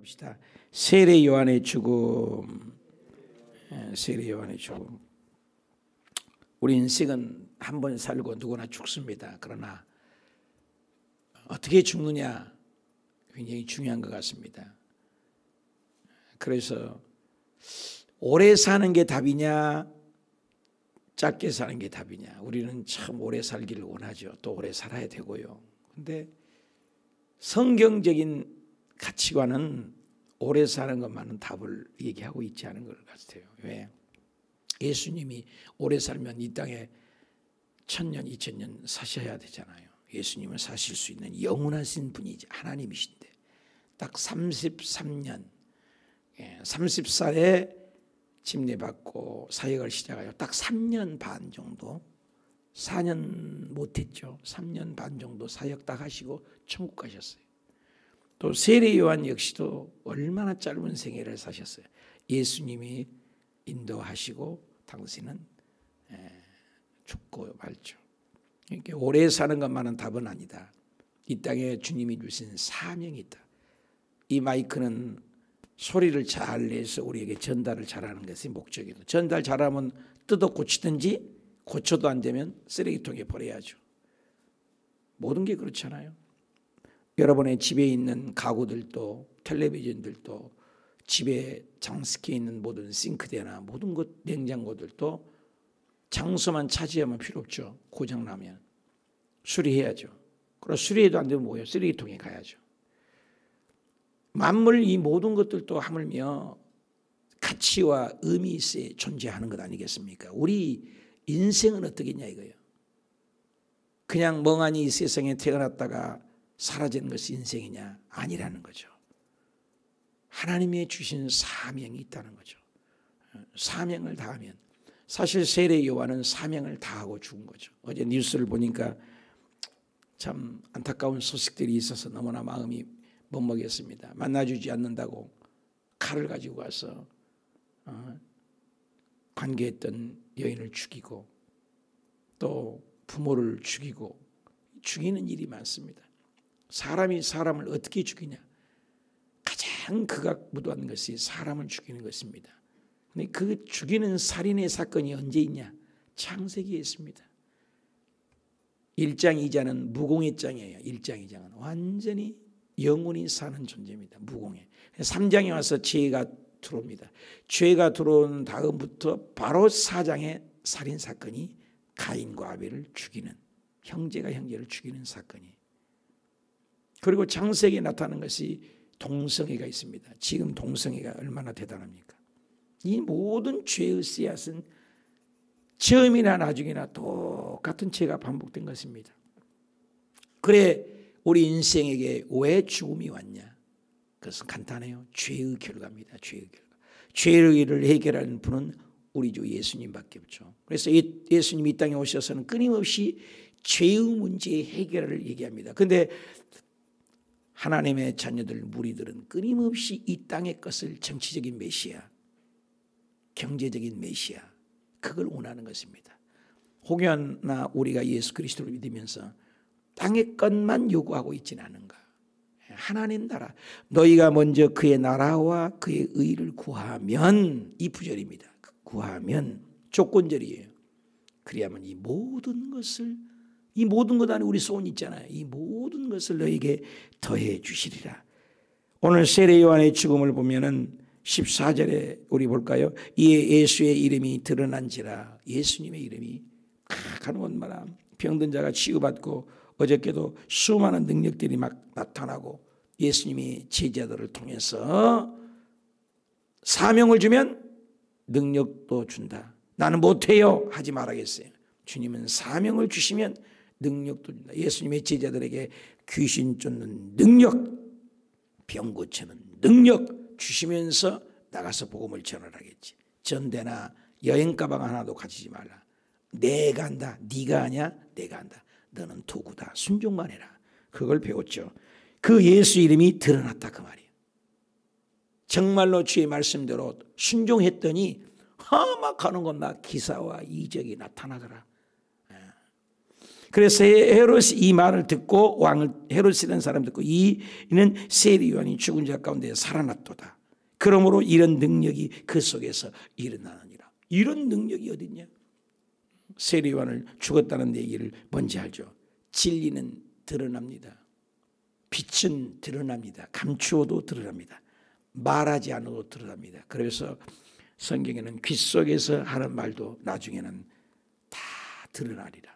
봅시다. 세례 요한의 죽음. 세례 요한의 죽음. 우리 인생은 한 번 살고 누구나 죽습니다. 그러나 어떻게 죽느냐 굉장히 중요한 것 같습니다. 그래서 오래 사는 게 답이냐 짧게 사는 게 답이냐. 우리는 참 오래 살기를 원하죠. 또 오래 살아야 되고요. 근데 성경적인 가치관은 오래 사는 것만은 답을 얘기하고 있지 않은 것 같아요. 왜? 예수님이 오래 살면 이 땅에 1000년, 2000년 사셔야 되잖아요. 예수님은 사실 수 있는 영원하신 분이지 하나님이신데 딱 33년 30살에 침례받고 사역을 시작하여 딱 3년 반 정도 4년 못했죠. 3년 반 정도 사역 딱 하시고 천국 가셨어요. 또 세례 요한 역시도 얼마나 짧은 생애를 사셨어요. 예수님이 인도하시고 당신은 죽고 말죠. 이렇게 오래 사는 것만은 답은 아니다. 이 땅에 주님이 주신 사명이 있다. 이 마이크는 소리를 잘 내서 우리에게 전달을 잘하는 것이 목적이다. 전달 잘하면 뜯어 고치든지 고쳐도 안 되면 쓰레기통에 버려야죠. 모든 게 그렇잖아요. 여러분의 집에 있는 가구들도 텔레비전들도 집에 장식해 있는 모든 싱크대나 모든 것 냉장고들도 장소만 차지하면 필요 없죠. 고장나면 수리해야죠. 그리고 수리해도 안 되면 뭐예요? 쓰레기통에 가야죠. 만물 이 모든 것들도 하물며 가치와 의미 있어 존재하는 것 아니겠습니까? 우리 인생은 어떻겠냐 이거예요. 그냥 멍하니 이 세상에 태어났다가 사라지는 것이 인생이냐? 아니라는 거죠. 하나님이 주신 사명이 있다는 거죠. 사명을 다하면 사실 세례 요한은 사명을 다하고 죽은 거죠. 어제 뉴스를 보니까 참 안타까운 소식들이 있어서 너무나 마음이 먹먹했습니다. 만나주지 않는다고 칼을 가지고 와서 관계했던 여인을 죽이고 또 부모를 죽이고 죽이는 일이 많습니다. 사람이 사람을 어떻게 죽이냐. 가장 극악무도한 것이 사람을 죽이는 것입니다. 근데 그 죽이는 살인의 사건이 언제 있냐. 창세기에 있습니다. 1장 2장은 무공의 장이에요. 1장 2장은 완전히 영원히 사는 존재입니다. 무공해. 3장에 와서 죄가 들어옵니다. 죄가 들어온 다음부터 바로 4장에 살인사건이 가인과 아벨을 죽이는, 형제가 형제를 죽이는 사건이. 그리고 창세기에 나타나는 것이 동성애가 있습니다. 지금 동성애가 얼마나 대단합니까? 이 모든 죄의 씨앗은 처음이나 나중이나 똑같은 죄가 반복된 것입니다. 그래 우리 인생에게 왜 죽음이 왔냐? 그것은 간단해요. 죄의 결과입니다. 죄의 결과. 죄를 해결하는 분은 우리 주 예수님밖에 없죠. 그래서 예수님이 이 땅에 오셔서는 끊임없이 죄의 문제의 해결을 얘기합니다. 그런데 하나님의 자녀들 무리들은 끊임없이 이 땅의 것을 정치적인 메시아, 경제적인 메시아, 그걸 원하는 것입니다. 혹여나 우리가 예수 그리스도를 믿으면서 땅의 것만 요구하고 있지는 않은가. 하나님 나라, 너희가 먼저 그의 나라와 그의 의를 구하면, 이 부절입니다. 구하면 조건절이에요. 그래야만 이 모든 것을, 이 모든 것 안에 우리 소원 있잖아요. 이 모든 것을 너에게 더해 주시리라. 오늘 세례 요한의 죽음을 보면은 14절에 우리 볼까요? 이에 예수의 이름이 드러난지라. 예수님의 이름이 가는 곳마다 병든 자가 치유받고 어저께도 수많은 능력들이 막 나타나고 예수님이 제자들을 통해서 사명을 주면 능력도 준다. 나는 못해요 하지 말아야겠어요. 주님은 사명을 주시면 능력도 준다. 예수님의 제자들에게 귀신 쫓는 능력, 병 고치는 능력 주시면서 나가서 복음을 전하라겠지. 전대나 여행 가방 하나도 가지지 말라. 내가 한다. 네가 하냐? 내가 한다. 너는 도구다. 순종만 해라. 그걸 배웠죠. 그 예수 이름이 드러났다 그 말이에요. 정말로 주의 말씀대로 순종했더니 막 하는 건 막 기사와 이적이 나타나더라. 그래서 헤롯이 이 말을 듣고 헤롯이라는 사람 듣고 이는 세리 요한이 죽은 자 가운데 살아났도다. 그러므로 이런 능력이 그 속에서 일어나느니라. 이런 능력이 어딨냐? 세리 요한을 죽었다는 얘기를 뭔지 알죠? 진리는 드러납니다. 빛은 드러납니다. 감추어도 드러납니다. 말하지 않아도 드러납니다. 그래서 성경에는 귀 속에서 하는 말도 나중에는 다 드러나리라.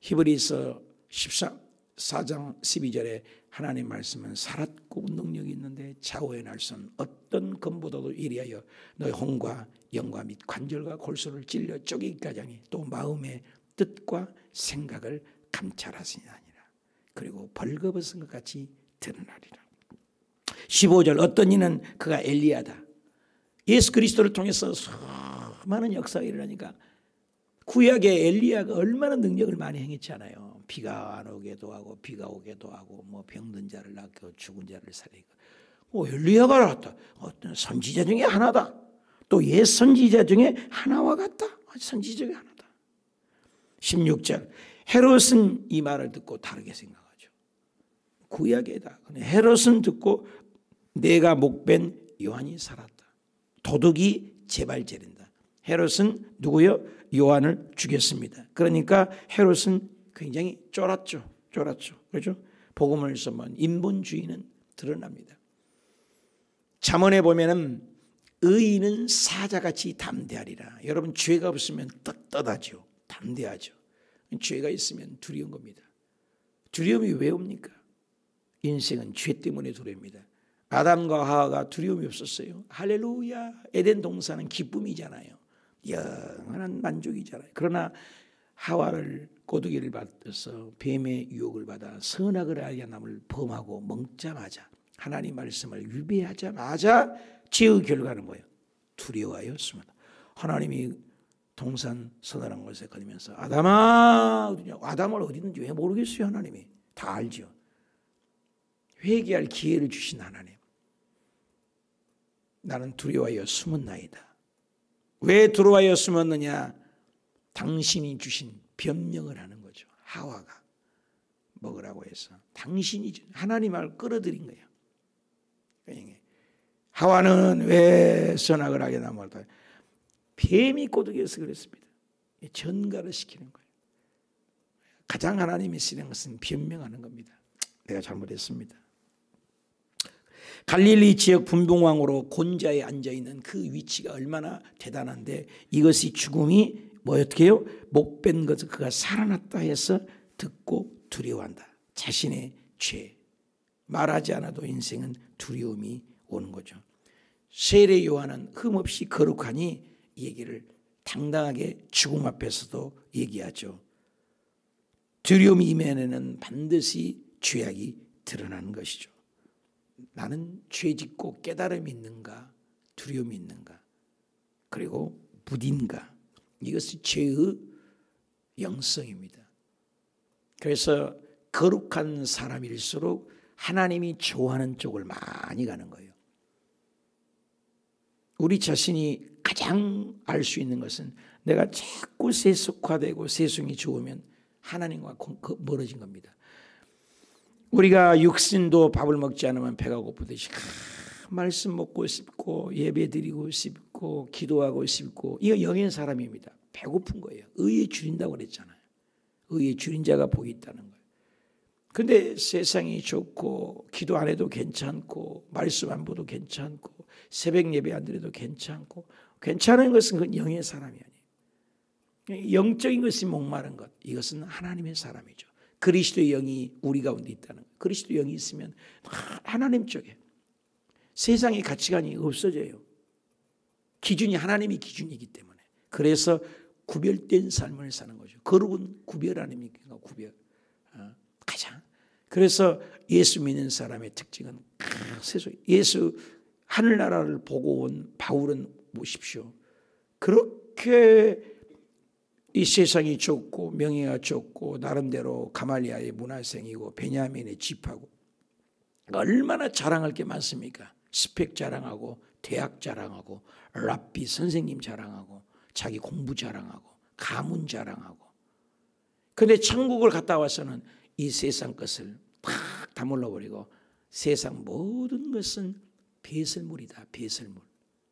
히브리서 14장 12절에 하나님 말씀은 살았고 능력이 있는데 좌우의 날선 어떤 검보다도 이리하여 너의 혼과 영과 및 관절과 골수를 찔러 쪼개기까지 하니 또 마음의 뜻과 생각을 감찰하시니라. 그리고 벌거벗은 것 같이 드러나리라. 15절 어떤 이는 그가 엘리야다. 예수 그리스도를 통해서 수많은 역사가 일어나니까 구약의 엘리야가 얼마나 능력을 많이 행했잖아요. 비가 안 오게도 하고 비가 오게도 하고 뭐 병든 자를 낫고 죽은 자를 살리고. 엘리야가 나왔다. 어떤 선지자 중에 하나다. 또 옛 선지자 중에 하나와 같다. 선지자 중에 하나다. 16절 헤롯은 이 말을 듣고 다르게 생각하죠. 구약에다. 헤롯은 듣고 내가 목벤 요한이 살았다. 도둑이 재발제된다. 헤롯은 누구요? 요한을 죽였습니다. 그러니까 헤롯은 굉장히 쫄았죠. 그렇죠? 복음을 써면 인본주의는 드러납니다. 잠언에 보면은 의인은 사자같이 담대하리라. 여러분 죄가 없으면 떳떳하죠. 담대하죠. 죄가 있으면 두려운 겁니다. 두려움이 왜 옵니까? 인생은 죄 때문에 두려웁니다. 아담과 하와가 두려움이 없었어요. 할렐루야. 에덴 동산은 기쁨이잖아요. 영원한 만족이잖아요. 그러나 하와를 꼬드기를 받아서 뱀의 유혹을 받아 선악을 알게 남을 범하고 먹자마자 하나님 말씀을 위배하자마자 죄의 결과는 뭐예요? 두려워하였습니다. 하나님이 동산 서늘한 곳에 걸리면서 아담아 어디냐고. 아담을 어디 있는지 왜 모르겠어요. 하나님이 다 알죠. 회개할 기회를 주신 하나님. 나는 두려워하여 숨었나이다. 왜 두려워하여 숨었느냐? 당신이 주신 변명을 하는 거죠. 하와가 먹으라고 해서 당신이 하나님 말을 끌어들인 거예요. 하와는 왜 선악을 하게 남았다? 뱀이 꼬드겨서 그랬습니다. 전가를 시키는 거예요. 가장 하나님이 쓰는 것은 변명하는 겁니다. 내가 잘못했습니다. 갈릴리 지역 분봉왕으로 곤자에 앉아있는 그 위치가 얼마나 대단한데 이것이 죽음이 어떻게 해요? 목뺀 것을 그가 살아났다 해서 듣고 두려워한다. 자신의 죄. 말하지 않아도 인생은 두려움이 오는 거죠. 세례 요한은 흠없이 거룩하니 이 얘기를 당당하게 죽음 앞에서도 얘기하죠. 두려움이 임하면은 반드시 죄악이 드러나는 것이죠. 나는 죄 짓고 깨달음이 있는가? 두려움이 있는가? 그리고 무딘가? 이것이 죄의 영성입니다. 그래서 거룩한 사람일수록 하나님이 좋아하는 쪽을 많이 가는 거예요. 우리 자신이 가장 알 수 있는 것은 내가 자꾸 세속화되고 세상이 좋으면 하나님과 멀어진 겁니다. 우리가 육신도 밥을 먹지 않으면 배가 고프듯이 말씀 먹고 싶고 예배 드리고 싶고 기도하고 싶고 이거 영의 사람입니다. 배고픈 거예요. 의에 줄인다고 그랬잖아요. 의에 줄인 자가 복이 있다는 거예요. 근데 세상이 좋고 기도 안 해도 괜찮고 말씀 안 봐도 괜찮고 새벽 예배 안 드려도 괜찮고 괜찮은 것은 그건 영의 사람이 아니에요. 영적인 것이 목마른 것, 이것은 하나님의 사람이죠. 그리스도의 영이 우리 가운데 있다는 거예요. 그리스도의 영이 있으면 하나님 쪽에 세상의 가치관이 없어져요. 기준이 하나님이 기준이기 때문에. 그래서 구별된 삶을 사는 거죠. 거룩은 구별 아닙니까? 구별. 가장. 그래서 예수 믿는 사람의 특징은 예수 하늘나라를 보고 온 바울은 보십시오. 그렇게 이 세상이 좋고 명예가 좋고 나름대로 가말리아의 문화생이고 베냐민의 집하고 얼마나 자랑할 게 많습니까? 스펙 자랑하고 대학 자랑하고 랍비 선생님 자랑하고 자기 공부 자랑하고 가문 자랑하고 그런데 천국을 갔다 와서는 이 세상 것을 탁 다물어 버리고 세상 모든 것은 배설물이다. 배설물.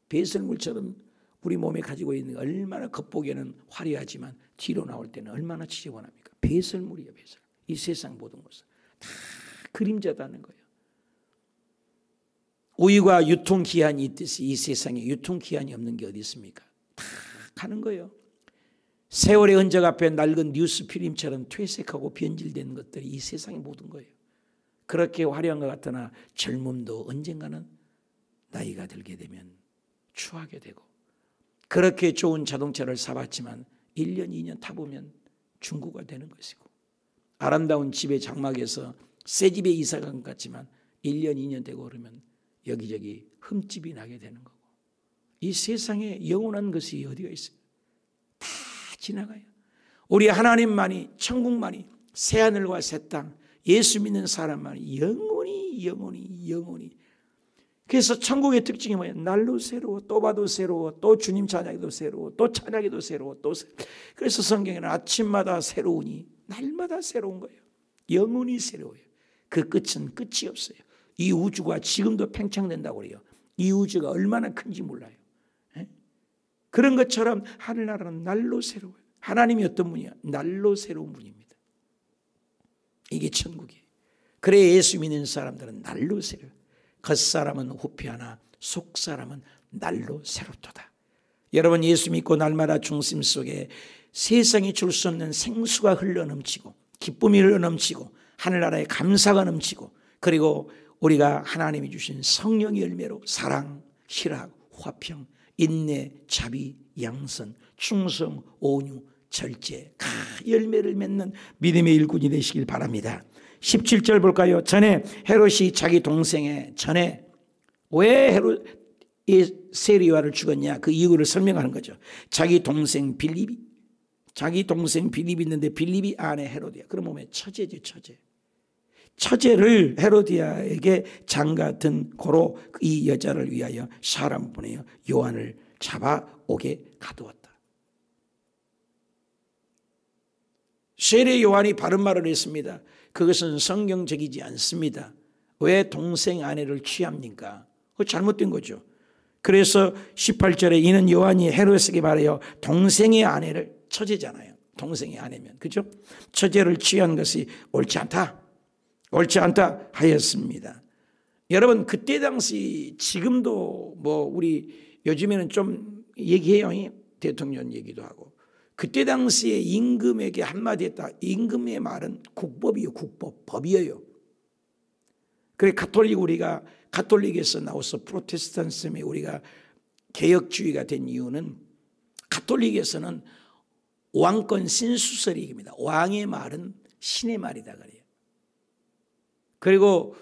배설물처럼 우리 몸에 가지고 있는 게 얼마나 겉보기에는 화려하지만 뒤로 나올 때는 얼마나 지저분합니까? 배설물이에요. 배설. 이 세상 모든 것은 다 그림자다는 거예요. 우유가 유통기한이 있듯이 이 세상에 유통기한이 없는 게 어디 있습니까? 다 가는 거예요. 세월의 흔적 앞에 낡은 뉴스 필름처럼 퇴색하고 변질된 것들이 이 세상의 모든 거예요. 그렇게 화려한 것 같으나 젊음도 언젠가는 나이가 들게 되면 추하게 되고, 그렇게 좋은 자동차를 사봤지만 1년 2년 타보면 중고가 되는 것이고, 아름다운 집의 장막에서 새 집에 이사간 것 같지만 1년 2년 되고 그러면 여기저기 흠집이 나게 되는 거고, 이 세상에 영원한 것이 어디가 있어요? 다 지나가요. 우리 하나님만이, 천국만이, 새하늘과 새 땅, 예수 믿는 사람만이 영원히. 그래서 천국의 특징이 뭐예요? 날로 새로워, 또 봐도 새로워, 또 주님 찬양해도 새로워, 또 찬양해도 새로워, 또 새로워. 그래서 성경에는 아침마다 새로우니 날마다 새로운 거예요. 영원히 새로워요. 그 끝은 끝이 없어요. 이 우주가 지금도 팽창된다고 그래요. 이 우주가 얼마나 큰지 몰라요. 그런 것처럼 하늘나라는 날로 새로워요. 하나님이 어떤 분이야? 날로 새로운 분입니다. 이게 천국이에요. 그래 예수 믿는 사람들은 날로 새로워요. 겉사람은 후피하나 속사람은 날로 새롭도다. 여러분, 예수 믿고 날마다 중심 속에 세상이 줄 수 없는 생수가 흘러넘치고 기쁨이 흘러넘치고 하늘나라의 감사가 넘치고, 그리고 우리가 하나님이 주신 성령의 열매로 사랑, 희락, 화평, 인내, 자비, 양선, 충성, 온유, 절제, 열매를 맺는 믿음의 일꾼이 되시길 바랍니다. 17절 볼까요? 전에 헤롯이 자기 동생의 전에 왜 헤롯이 세리와를 죽였냐, 그 이유를 설명하는 거죠. 자기 동생 빌립이 있는데 빌립이 아내 헤로디아. 그럼 몸에 처제죠. 처제를 헤로디아에게 장같은 고로 이 여자를 위하여 사람 보내어 요한을 잡아오게 가두었다. 세례 요한이 바른 말을 했습니다. 그것은 성경적이지 않습니다. 왜 동생 아내를 취합니까? 그거 잘못된 거죠. 그래서 18절에 이는 요한이 헤롯에게 말해요. 동생의 아내를, 처제잖아요. 동생의 아내면, 그죠? 처제를 취한 것이 옳지 않다 하였습니다. 여러분, 그때 당시, 지금도 뭐 우리 요즘에는 좀 얘기해요. 대통령 얘기도 하고. 그때 당시에 임금에게 한마디 했다. 임금의 말은 국법이요, 법이에요. 그래 우리가 가톨릭에서 나와서 프로테스탄즘에 우리가 개혁주의가 된 이유는, 가톨릭에서는 왕권 신수설이입니다. 왕의 말은 신의 말이다 그래요. 그리고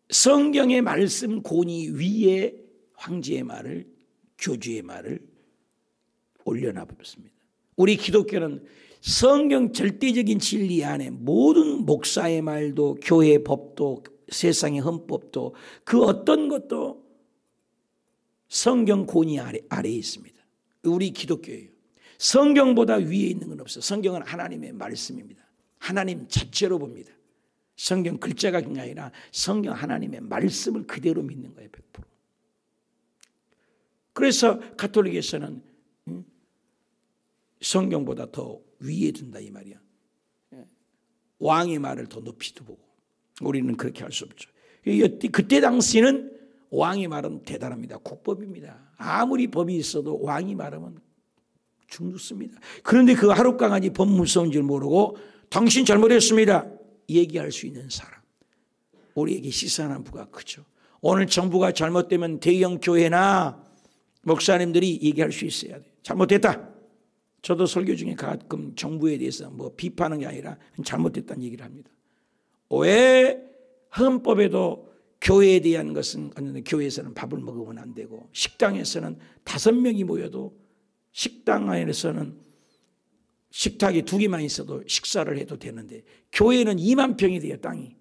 성경의 말씀 권위 위에 황제의 말을, 교주의 말을 올려놔 버렸습니다. 우리 기독교는 성경 절대적인 진리 안에 모든 목사의 말도, 교회의 법도, 세상의 헌법도, 그 어떤 것도 성경 권위 아래에 있습니다. 우리 기독교예요. 성경보다 위에 있는 건 없어요. 성경은 하나님의 말씀입니다. 하나님 자체로 봅니다. 성경 글자가 아니라 성경 하나님의 말씀을 그대로 믿는 거예요. 100%. 그래서 가톨릭에서는 성경보다 더 위에 둔다 이 말이야. 왕의 말을 더 높이 두고, 우리는 그렇게 할 수 없죠. 그때 당시는 왕의 말은 대단합니다. 국법입니다. 아무리 법이 있어도 왕이 말하면 죽습니다. 그런데 그 하룻강아지 법 무서운 줄 모르고 당신 잘못했습니다 얘기할 수 있는 사람, 우리에게 시선한 부가 크죠. 오늘 정부가 잘못되면 대형 교회나 목사님들이 얘기할 수 있어야 돼요. 잘못됐다. 저도 설교 중에 가끔 정부에 대해서 뭐 비판하는 게 아니라 잘못됐다는 얘기를 합니다. 왜 헌법에도 교회에 대한 것은, 교회에서는 밥을 먹으면 안 되고, 식당에서는 5명이 모여도, 식당 안에서는 식탁이 2개만 있어도 식사를 해도 되는데, 교회는 2만 평이 돼요, 땅이.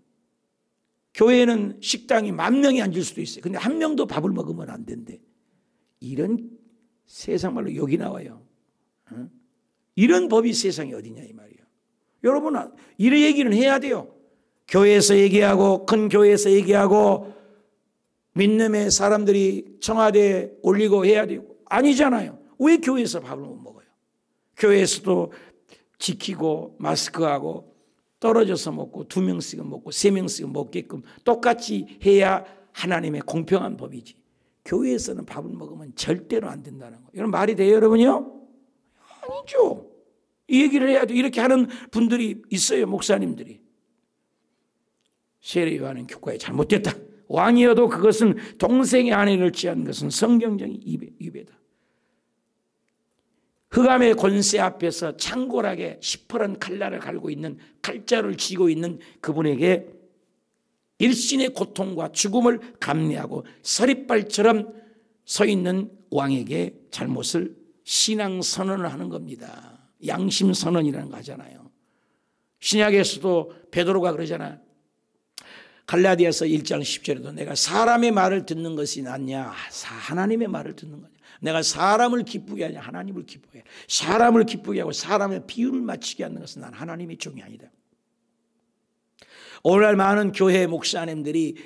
교회는 식당이 10,000명이 앉을 수도 있어요. 근데 1명도 밥을 먹으면 안 된대. 이런 세상 말로 욕이 나와요. 이런 법이 세상에 어디냐 이 말이에요. 여러분, 이런 얘기는 해야 돼요. 교회에서 얘기하고, 큰 교회에서 얘기하고, 민남의 사람들이 청와대에 올리고 해야 되고, 아니잖아요. 왜 교회에서 밥을 못 먹어요? 교회에서도 지키고 마스크하고 떨어져서 먹고 2명씩은 먹고 3명씩은 먹게끔 똑같이 해야 하나님의 공평한 법이지. 교회에서는 밥을 먹으면 절대로 안 된다는 거. 이런 말이 돼요, 여러분요? 아니죠. 이 얘기를 해야 돼. 이렇게 하는 분들이 있어요, 목사님들이. 세례 요한은 교과에 잘못됐다. 왕이어도 그것은 동생의 아내를 취하는 것은 성경적인 위배다. 흑암의 권세 앞에서 창궐하게 시퍼런 칼날을 갈고 있는, 칼자루를 쥐고 있는 그분에게 일신의 고통과 죽음을 감내하고 서리발처럼 서 있는 왕에게 잘못을 신앙 선언을 하는 겁니다. 양심 선언이라는 거 하잖아요. 신약에서도 베드로가 그러잖아요. 갈라디아서 1장 10절에도 내가 사람의 말을 듣는 것이 낫냐, 하나님의 말을 듣는 거냐. 내가 사람을 기쁘게 하냐, 하나님을 기쁘게 해. 사람을 기쁘게 하고 사람의 비유를 맞추게 하는 것은 난 하나님의 종이 아니다. 오늘날 많은 교회 목사님들이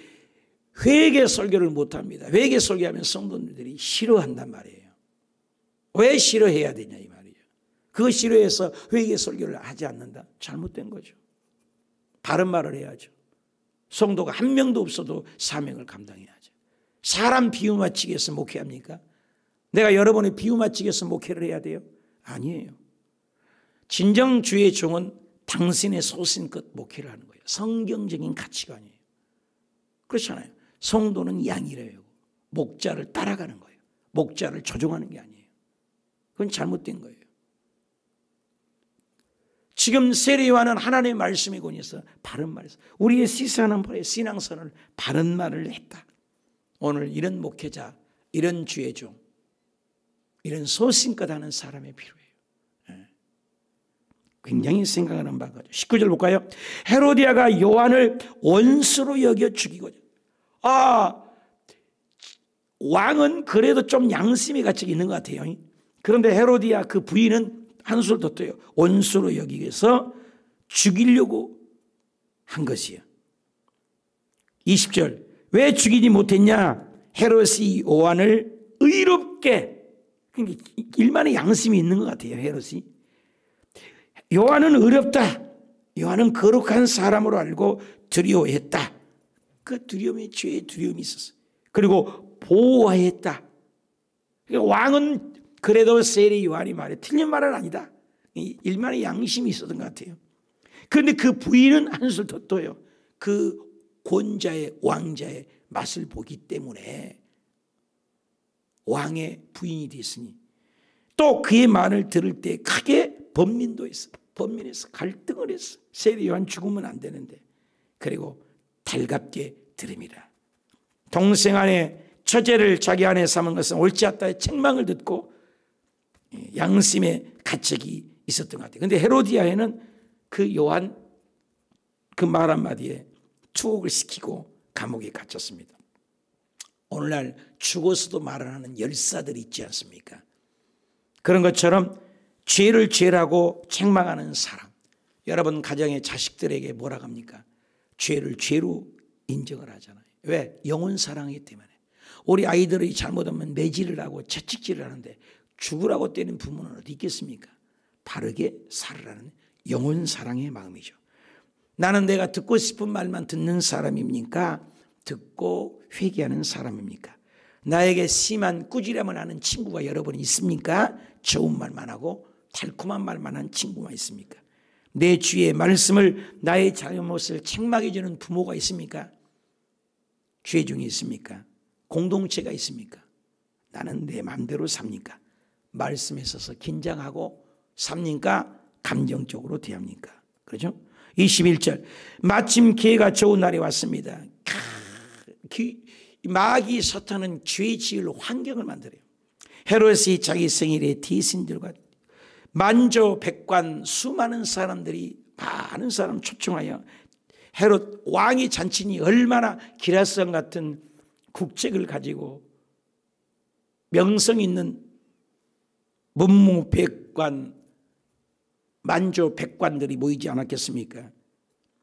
회개 설교를 못합니다. 회개 설교하면 성도들이 싫어한단 말이에요. 왜 싫어해야 되냐 이 말이에요. 그거 싫어해서 회개 설교를 하지 않는다. 잘못된 거죠. 바른 말을 해야죠. 성도가 한 명도 없어도 사명을 감당해야죠. 사람 비유 맞추기 위해서 목회합니까? 내가 여러분의 비유 맞추기 위해서 목회를 해야 돼요? 아니에요. 진정 주의 종은 당신의 소신껏 목회를 하는 거예요. 성경적인 가치관이에요. 그렇잖아요. 성도는 양이래요. 목자를 따라가는 거예요. 목자를 조종하는 게 아니에요. 그건 잘못된 거예요. 지금 세례 요한은 하나님의 말씀에 권해서 바른 말에서 우리의 시사하는 바의 신앙선을 바른 말을 했다. 오늘 이런 목회자, 이런 주의 종, 이런 소신껏 하는 사람이 필요해요. 굉장히 생각하는 바가 19절 볼까요? 헤로디아가 요한을 원수로 여겨 죽이고자. 왕은 그래도 좀 양심의 가치가 있는 것 같아요. 그런데 헤로디아 그 부인은 한술 더 떠요. 원수로 여기기 위해서 죽이려고 한 것이에요. 20절 왜 죽이지 못했냐? 헤롯이 요한을 의롭게, 그러니까 일만의 양심이 있는 것 같아요. 헤롯이 요한은 의롭다, 요한은 거룩한 사람으로 알고 두려워했다. 그 두려움이 죄의 두려움이 있었어요. 그리고 보호했다. 그러니까 왕은 그래도 세례 요한이 말해 틀린 말은 아니다. 일만의 양심이 있었던 것 같아요. 그런데 그 부인은 한술 더 떠요. 그 권자의 왕자의 맛을 보기 때문에 왕의 부인이 됐으니 또 그의 말을 들을 때 크게 번민해서 갈등을 했어. 세례 요한 죽으면 안 되는데. 그리고 달갑게 들음이라. 동생 안에 처제를 자기 안에 삼은 것은 옳지 않다의 책망을 듣고 양심의 가책이 있었던 것 같아요. 그런데 헤로디아에는 그 요한 그 말 한마디에 투옥을 시키고 감옥에 갇혔습니다. 오늘날 죽어서도 말을 하는 열사들이 있지 않습니까? 그런 것처럼 죄를 죄라고 책망하는 사람. 여러분 가정의 자식들에게 뭐라 합니까? 죄를 죄로 인정을 하잖아요. 왜? 영혼 사랑이기 때문에. 우리 아이들이 잘못하면 매질을 하고 채찍질을 하는데 죽으라고 때리는 부모는 어디 있겠습니까? 바르게 살으라는 영혼 사랑의 마음이죠. 나는 내가 듣고 싶은 말만 듣는 사람입니까? 듣고 회개하는 사람입니까? 나에게 심한 꾸지람을 하는 친구가 여러분 있습니까? 좋은 말만 하고 달콤한 말만 하는 친구가 있습니까? 내 주의 말씀을 나의 잘못을 책망해 주는 부모가 있습니까? 죄 중에 있습니까? 공동체가 있습니까? 나는 내 마음대로 삽니까? 말씀에 있어서 긴장하고 삽니까? 감정적으로 대합니까? 그렇죠? 21절 마침 기회가 좋은 날이 왔습니다. 마귀 사탄은 죄 지을 환경을 만들어요. 헤롯이 자기 생일에 대신들과 만조 백관 수많은 사람들이 많은 사람 초청하여 헤롯 왕의 잔치니 얼마나 기라성 같은 국책을 가지고 명성 있는 문무백관 만조 백관들이 모이지 않았겠습니까?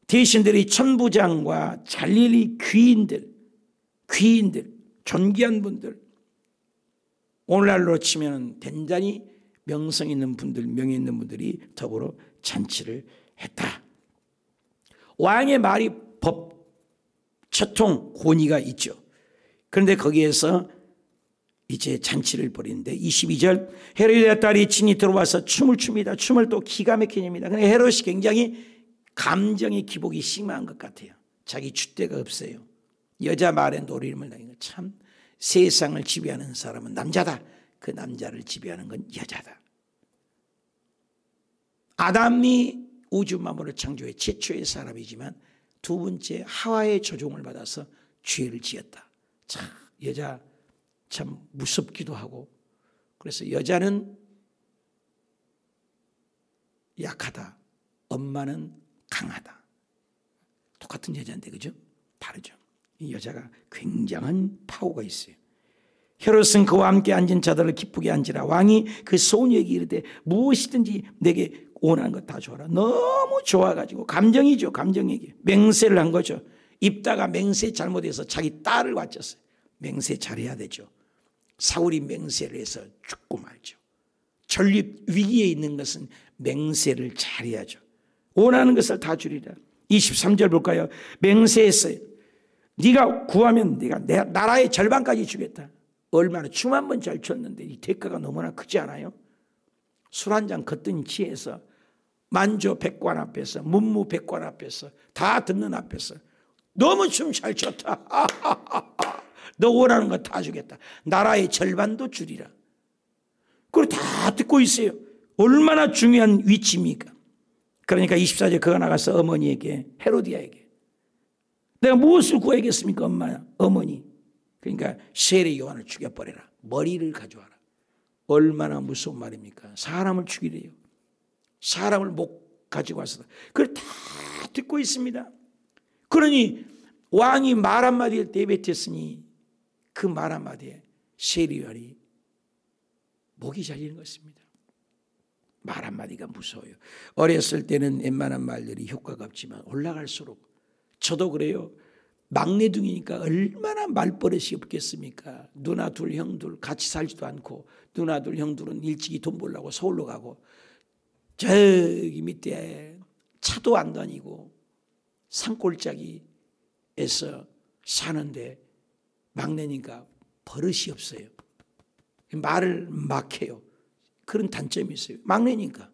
대신들이 천부장과 잘릴리 귀인들, 존귀한 분들, 오늘날로 치면 대단히 명성 있는 분들, 명예 있는 분들이 더불어 잔치를 했다. 왕의 말이 법, 처통, 권위가 있죠. 그런데 거기에서 이제 잔치를 벌이는데 22절, 헤로디아 딸이 친히 들어와서 춤을 춥니다. 춤을 또 기가 막히입니다. 근데 헤롯이 굉장히 감정의 기복이 심한 것 같아요. 자기 줏대가 없어요. 여자 말에 노림을 당한 거. 참 세상을 지배하는 사람은 남자다. 그 남자를 지배하는 건 여자다. 아담이 우주 만물을 창조해 최초의 사람이지만 두 번째 하와의 조종을 받아서 죄를 지었다. 참 여자 참 무섭기도 하고, 그래서 여자는 약하다, 엄마는 강하다. 똑같은 여자인데 그죠? 다르죠. 이 여자가 굉장한 파워가 있어요. 헤롯은 그와 함께 앉은 자들을 기쁘게 앉으라. 왕이 그 소녀에게 이르되 무엇이든지 내게 원하는 것 다 줘라. 너무 좋아가지고 감정이죠. 감정에게 맹세를 한 거죠. 입다가 맹세 잘못해서 자기 딸을 바쳤어요. 맹세 잘해야 되죠. 사울이 맹세를 해서 죽고 말죠. 전립 위기에 있는 것은 맹세를 잘해야죠. 원하는 것을 다 주리라. 23절 볼까요? 맹세했어요. 네가 구하면 네가 내 나라의 절반까지 주겠다. 얼마나 춤 한 번 잘 췄는데 이 대가가 너무나 크지 않아요? 술 한 잔 거뜬히 취해서 만조 백관 앞에서, 문무 백관 앞에서, 다 듣는 앞에서 너무 춤 잘 췄다. 너 원하는 거 다 주겠다. 나라의 절반도 주리라. 그걸 다 듣고 있어요. 얼마나 중요한 위치입니까? 그러니까 24절 그가 나가서 어머니에게, 헤로디아에게 내가 무엇을 구하겠습니까? 어머니. 그러니까 세례 요한을 죽여버려라. 머리를 가져와라. 얼마나 무서운 말입니까? 사람을 죽이래요. 사람을 못 가지고 와서. 그걸 다 듣고 있습니다. 그러니 왕이 말 한마디를 내뱉었으니 그 말 한마디에 세례 요한이 목이 잘리는 것입니다. 말 한마디가 무서워요. 어렸을 때는 웬만한 말들이 효과가 없지만 올라갈수록, 저도 그래요. 막내둥이니까 얼마나 말버릇이 없겠습니까? 누나 둘, 형 둘 같이 살지도 않고, 누나 둘, 형 둘은 일찍이 돈 벌려고 서울로 가고, 저기 밑에 차도 안 다니고 산골짜기에서 사는데 막내니까 버릇이 없어요. 말을 막 해요. 그런 단점이 있어요. 막내니까.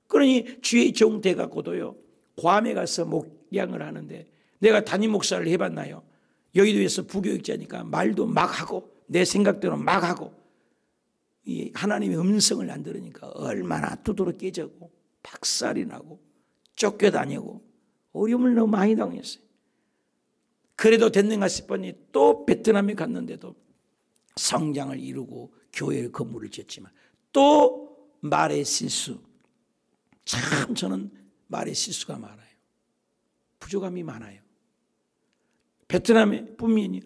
그러니 주의 종 돼갖고도요, 괌에 가서 목양을 하는데 내가 담임 목사를 해봤나요? 여의도에서 부교육자니까 말도 막 하고 내 생각대로 막 하고, 이 하나님의 음성을 안 들으니까 얼마나 두드러 깨지고 박살이 나고 쫓겨다니고 어려움을 너무 많이 당했어요. 그래도 됐는가 싶더니 또 베트남에 갔는데도 성장을 이루고 교회의 건물을 짓지만 또 말의 실수. 참 저는 말의 실수가 많아요. 부족함이 많아요. 베트남의 뿐만이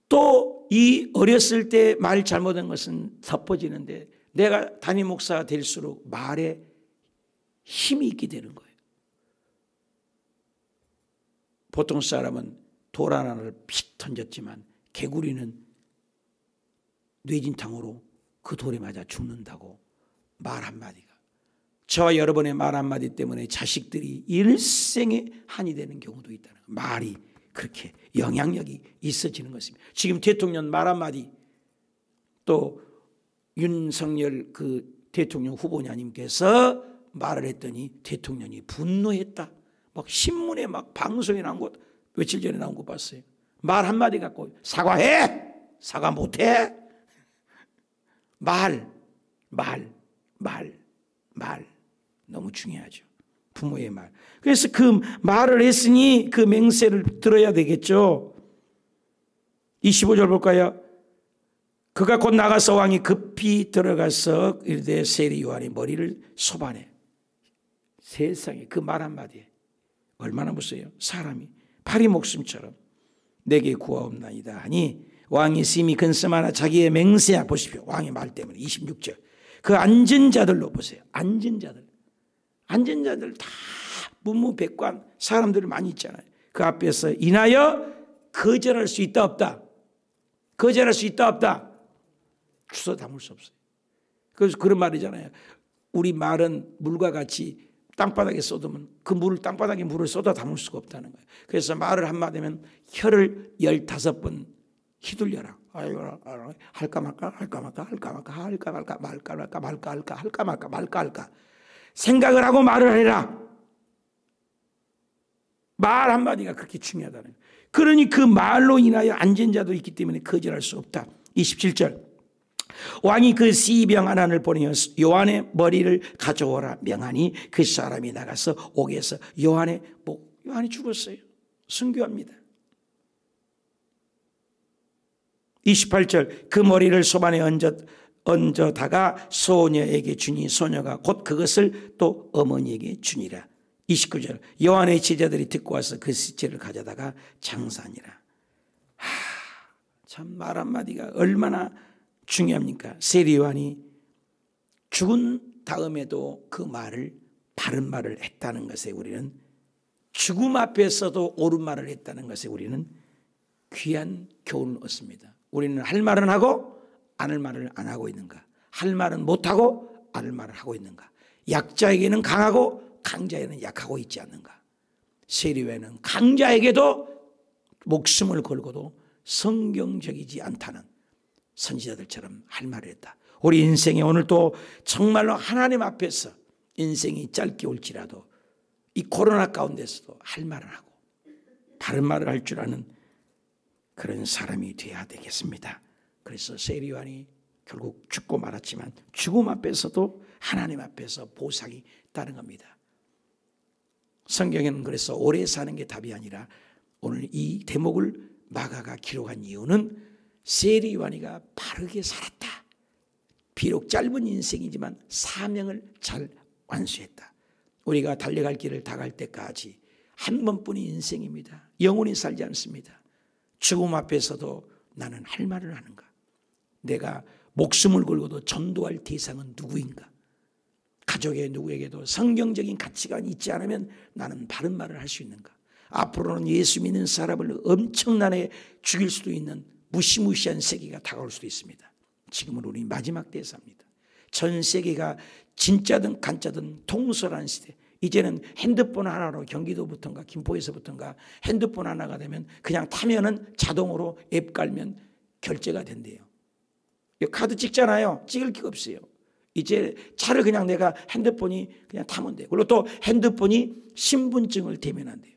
또 이 어렸을 때 말 잘못한 것은 덮어지는데 내가 담임 목사가 될수록 말에 힘이 있게 되는 거예요. 보통 사람은 돌 하나를 픽 던졌지만 개구리는 뇌진탕으로 그 돌에 맞아 죽는다고. 말 한마디가, 저와 여러분의 말 한마디 때문에 자식들이 일생에 한이 되는 경우도 있다는 거예요. 말이 그렇게 영향력이 있어지는 것입니다. 지금 대통령 말 한마디, 또 윤석열 그 대통령 후보자님께서 말을 했더니 대통령이 분노했다. 막 신문에 막 방송에 나온 것, 며칠 전에 나온 거 봤어요. 말 한마디 갖고 사과해? 사과 못해? 말 너무 중요하죠. 부모의 말. 그래서 그 말을 했으니 그 맹세를 들어야 되겠죠. 25절 볼까요? 그가 곧 나가서 왕이 급히 들어가서 이르되 세례 요한의 머리를 쏘아내. 세상에 그 말 한마디에 얼마나 무서워요. 사람이 파리 목숨처럼 내게 구하옵나이다 하니 왕이 심히 근심하나 자기의 맹세야. 보십시오. 왕의 말 때문에. 26절 그 앉은 자들로 보세요. 앉은 자들 다 문무백관 사람들이 많이 있잖아요. 그 앞에서 인하여 거절할 수 있다 없다? 거절할 수 있다 없다? 주워 담을 수 없어요. 그래서 그런 말이잖아요. 우리 말은 물과 같이 땅바닥에 쏟으면 그 물을 땅바닥에 물을 쏟아 담을 수가 없다는 거예요. 그래서 말을 한마디면 혀를 15번 휘둘려라. 아이고, 할까 말까 할까 말까 할까 말까 할까 말까 말까 말까 말까 할까 할까 말까 말까 할까 생각을 하고 말을 해라. 말 한마디가 그렇게 중요하다는 거예요. 그러니 그 말로 인하여 앉은 자도 있기 때문에 거절할 수 없다. 27절 왕이 그 시병 하나를 보내어 요한의 머리를 가져오라 명하니 그 사람이 나가서 옥에서 요한이 죽었어요. 순교합니다. 28절 그 머리를 소반에 얹어다가 소녀에게 주니 소녀가 곧 그것을 또 어머니에게 주니라. 29절 요한의 제자들이 듣고 와서 그 시체를 가져다가 장사하니라. 참 말 한마디가 얼마나 중요합니까? 세리 요한이 죽은 다음에도 그 말을 바른 말을 했다는 것에 우리는 죽음 앞에서도 옳은 말을 했다는 것에 우리는 귀한 교훈을 얻습니다. 우리는 할 말은 하고 안 할 말을 안 하고 있는가? 할 말은 못하고 안 할 말을 하고 있는가? 약자에게는 강하고 강자에게는 약하고 있지 않는가? 세리요한은 강자에게도 목숨을 걸고도 성경적이지 않다는 선지자들처럼 할 말을 했다. 우리 인생에 오늘 또 정말로 하나님 앞에서 인생이 짧게 올지라도 이 코로나 가운데서도 할 말을 하고 바른 말을 할 줄 아는 그런 사람이 되어야 되겠습니다. 그래서 세리 요한이 결국 죽고 말았지만 죽음 앞에서도 하나님 앞에서 보상이 따른 겁니다. 성경에는 그래서 오래 사는 게 답이 아니라 오늘 이 대목을 마가가 기록한 이유는 세리 요한이가 바르게 살았다. 비록 짧은 인생이지만 사명을 잘 완수했다. 우리가 달려갈 길을 다 갈 때까지 한 번뿐인 인생입니다. 영원히 살지 않습니다. 죽음 앞에서도 나는 할 말을 하는가? 내가 목숨을 걸고도 전도할 대상은 누구인가? 가족의 누구에게도 성경적인 가치관이 있지 않으면 나는 바른 말을 할 수 있는가? 앞으로는 예수 믿는 사람을 엄청나게 죽일 수도 있는 무시무시한 세계가 다가올 수도 있습니다. 지금은 우리 마지막 때에 삽니다. 전 세계가 진짜든 가짜든 통솔한 시대. 이제는 핸드폰 하나로 경기도부터인가 김포에서부터인가 핸드폰 하나가 되면 그냥 타면은 자동으로 앱 깔면 결제가 된대요. 카드 찍잖아요. 찍을 게 없어요. 이제 차를 그냥 내가 핸드폰이 그냥 타면 돼요. 그리고 또 핸드폰이 신분증을 대면한대요.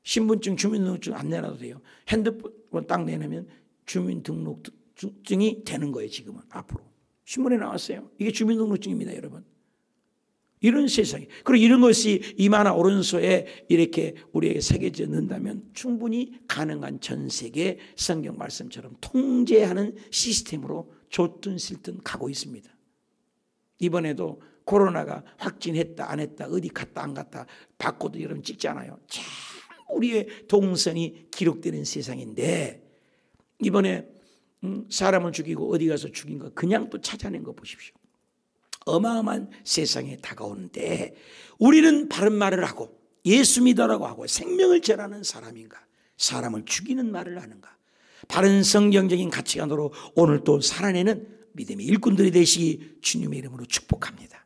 신분증, 주민등록증 안 내놔도 돼요. 핸드폰 딱 내놓으면 주민등록증이 되는 거예요. 지금은 앞으로. 신문에 나왔어요. 이게 주민등록증입니다. 여러분. 이런 세상이. 그리고 이런 것이 이마나 오른손에 이렇게 우리에게 새겨져 넣는다면 충분히 가능한 전 세계 성경 말씀처럼 통제하는 시스템으로 좋든 싫든 가고 있습니다. 이번에도 코로나가 확진했다 안 했다 어디 갔다 안 갔다 바코드 여러분 찍잖아요. 참 우리의 동선이 기록되는 세상인데 이번에 사람을 죽이고 어디 가서 죽인 거 그냥 또 찾아낸 거 보십시오. 어마어마한 세상에 다가오는데 우리는 바른 말을 하고 예수 믿으라고 하고 생명을 전하는 사람인가? 사람을 죽이는 말을 하는가? 바른 성경적인 가치관으로 오늘 또 살아내는 믿음의 일꾼들이 되시기 주님의 이름으로 축복합니다.